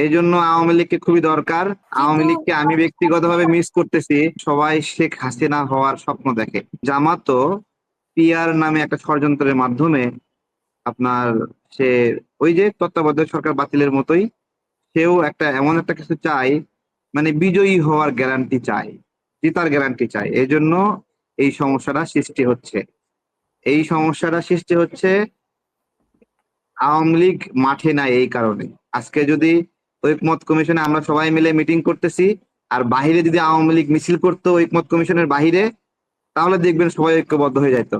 এই জন্য আওয়ামী লীগকে খুবই দরকার। আওয়ামী লীগকে আমি ব্যক্তিগতভাবে মিস করতেছি। সবাই শেখ হাসিনা হওয়ার স্বপ্ন দেখে। জামাতও পিআর নামে একটা ষড়যন্ত্রের মাধ্যমে আপনার সে ওই যে তত্ত্বাবধায়ক সরকার বাতিলের মতোই সেও একটা এমন একটা কিছু চায়, মানে বিজয়ী হওয়ার গ্যারান্টি চায়, জেতার গ্যারান্টি চায়। এই জন্য এই সমস্যাটা সৃষ্টি হচ্ছে। এই সমস্যাটা সৃষ্টি হচ্ছে আওয়ামী লীগ মাঠে নাই এই কারণে। আজকে যদি ঐকমত্য কমিশনে আমরা সবাই মিলে মিটিং করতেছি আর বাহিরে যদি আওয়ামী লীগ মিছিল করতো ঐকমত্য কমিশনের বাহিরে, তাহলে দেখবেন সবাই ঐক্যবদ্ধ হয়ে যেত।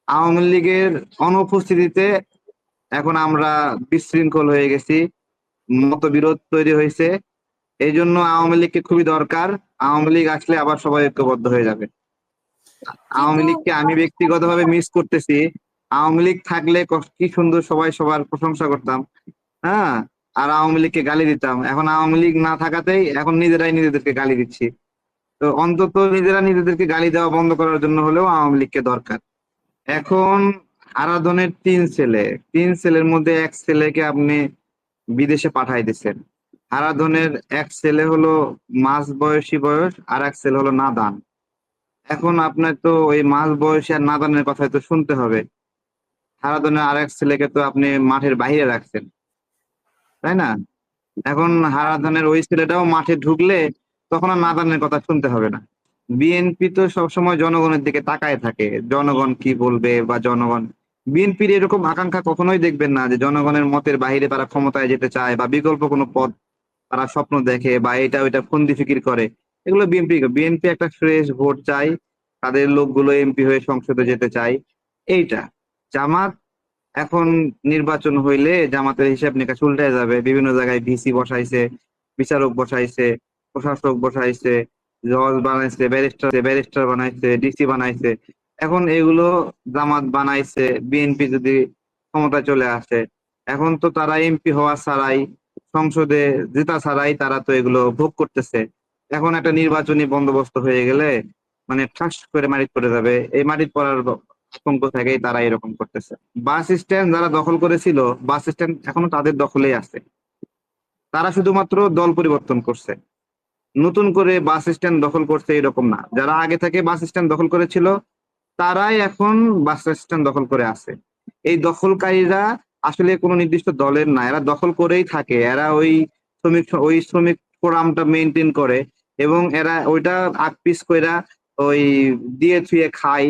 আওয়ামী লীগের অনুপস্থিতিতে এখন আমরা বিশৃঙ্খল হয়ে গেছি, মতবিরোধ তৈরি হয়েছে। এই জন্য আওয়ামী লীগকে খুবই দরকার। আওয়ামী লীগ আসলে আবার সবাই ঐক্যবদ্ধ হয়ে যাবে। আওয়ামী কিন্তু লীগকে আমি ব্যক্তিগতভাবে মিস করতেছি। আওয়ামী লীগ থাকলে কি সুন্দর সবাই সবার প্রশংসা করতাম, হ্যাঁ, আর আওয়ামী লীগকে গালি দিতাম। এখন আওয়ামী লীগ না থাকাতেই এখন নিজেরাই নিজেদেরকে গালি দিচ্ছি। তো অন্তত নিজেরা নিজেদেরকে গালি দেওয়া বন্ধ করার জন্য হলেও আওয়ামী লীগকে দরকার। এখন আরাধনের 3 ছেলে, 3 ছেলের মধ্যে এক ছেলেকে আপনি বিদেশে পাঠাই দিচ্ছেন। হারাধনের এক ছেলে হলো মাঝ বয়সী বয়স, আর এক ছেলে হলো নাদান। এখন আপনার তো ওই মাঝ বয়সী আর নাদানের কথাই তো শুনতে হবে। হারাধনের আর এক ছেলেকে তো আপনি মাঠের বাইরে রাখছেন, তাই না? এখন হারাধনের ওই ছেলেটাও মাঠে ঢুকলে তখন আর নাদানের কথা শুনতে হবে না। বিএনপি তো সবসময় জনগণের দিকে তাকায় থাকে, জনগণ কি বলবে বা জনগণ। বিএনপির এরকম আকাঙ্ক্ষা কখনোই দেখবেন না যে জনগণের মতের বাইরে তারা ক্ষমতায় যেতে চায় বা বিকল্প কোনো পথ তারা স্বপ্ন দেখে বা এটা ওইটা ফন্দি ফিকির করে। এগুলো বিএনপি একটা ফ্রেশ ভোট চাই, তাদের লোকগুলো এমপি হয়ে সংসদে যেতে চায়, এইটা। জামাত এখন নির্বাচন হইলে জামাতের হিসাব নিকাশ উল্টে যাবে। বিভিন্ন জায়গায় ভিসি বসাইছে, বিচারক বসাইছে, প্রশাসক বসাইছে, জজ বানাইছে, ব্যারিস্টার বানাইছে, ডিসি বানাইছে। এখন এগুলো জামাত বানাইছে বিএনপি যদি ক্ষমতা চলে আসে। এখন তো তারা এমপি হওয়া ছাড়াই, সংসদে জেতা ছাড়াই তারা তো এগুলো ভোগ করতেছে। এখন একটা নির্বাচনী বন্দোবস্ত হয়ে গেলে মানে ঠাস করে মাটিতে পড়ে যাবে। এই মাটিতে পড়ার আতঙ্ক থেকেই তারা এরকম করতেছে। বাস স্ট্যান্ড যারা দখল করেছিল, বাস স্ট্যান্ড এখনো তাদের দখলেই আছে। তারা শুধুমাত্র দল পরিবর্তন করছে, নতুন করে বাস স্ট্যান্ড দখল করছে এরকম না। যারা আগে থেকে বাস স্ট্যান্ড দখল করেছিল তারাই এখন বাস স্ট্যান্ড দখল করে আছে। এই দখলকারীরা আসলে কোনো নির্দিষ্ট দলের না, এরা দখল করেই থাকে। এরা ওই শ্রমিক ফোরামটা মেনটেন করে এবং এরা ওইটা আকপিস কইরা ওই দিয়ে থুয়ে খায়।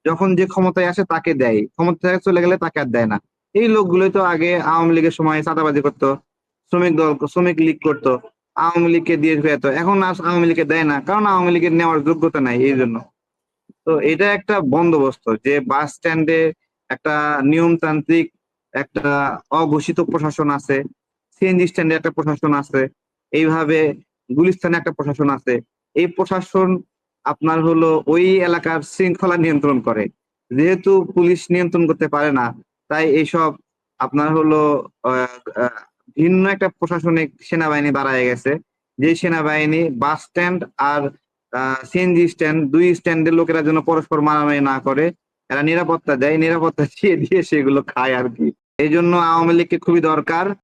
যখন যে ক্ষমতায় আসে তাকে দেয়, ক্ষমতায় চলে গেলে তাকে আর দেয় না। এই লোকগুলোই তো আগে আওয়ামী লীগের সময় চাঁদাবাজি করতো, শ্রমিক লীগ করতো, আওয়ামী লীগকে দিয়ে যেত। এখন আর আওয়ামী লীগকে দেয় না, কারণ আওয়ামী লীগের নেওয়ার যোগ্যতা নাই এই জন্য। তো এটা একটা বন্দোবস্ত যে বাস স্ট্যান্ডে একটা নিয়মতান্ত্রিক একটা অঘোষিত প্রশাসন আছে, সিএনজি স্ট্যান্ডে একটা প্রশাসন আছে, এইভাবে গুলিস্তানে একটা প্রশাসন আছে। এই প্রশাসন আপনার হলো ওই এলাকার শৃঙ্খলা নিয়ন্ত্রণ করে। যেহেতু পুলিশ নিয়ন্ত্রণ করতে পারে না, তাই এইসব আপনার হলো আহ, আহ, ভিন্ন একটা প্রশাসনিক সেনাবাহিনী দাঁড়ায় গেছে। যে সেনাবাহিনী বাস স্ট্যান্ড আর সিএনজি স্ট্যান্ড, দুই স্ট্যান্ডের লোকেরা যেন পরস্পর মারামারি না করে, এরা নিরাপত্তা দেয়, নিরাপত্তা দিয়ে দিয়ে সেগুলো খায় আর কি। এই জন্য আওয়ামী লীগকে খুবই দরকার।